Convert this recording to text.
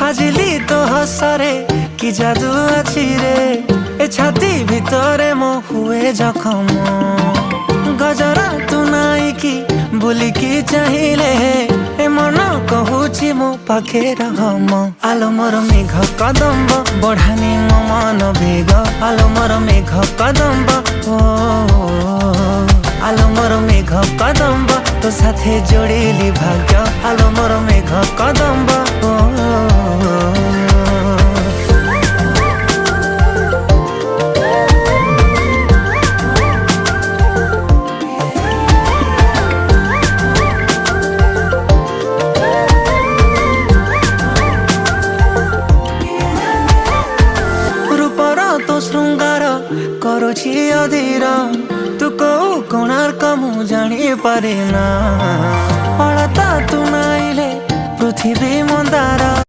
হাজিলি তো হসরে কি জাদু আছে রে এ ছাতি ভিতরে মো হুয়ে জখম গজরা তু নাই কি বুলিকি চাহিলে এ মন কহুছি মো পাখে রহম আলো মোর মেঘ কদম্ব বঢ়ানি মো মন বেগ আলো মোর মেঘ কদম্ব ও আলো মোর মেঘ কদম্ব তো সাথে যোড়িলি ভাগ্য আলো মোর মেঘ কদম্ব ও তো শৃঙ্গার করছি অধীর তু কৌ কোণার্ক মু জানি পারে না অଳତା তু নাইলে পৃথিবী মন্দার।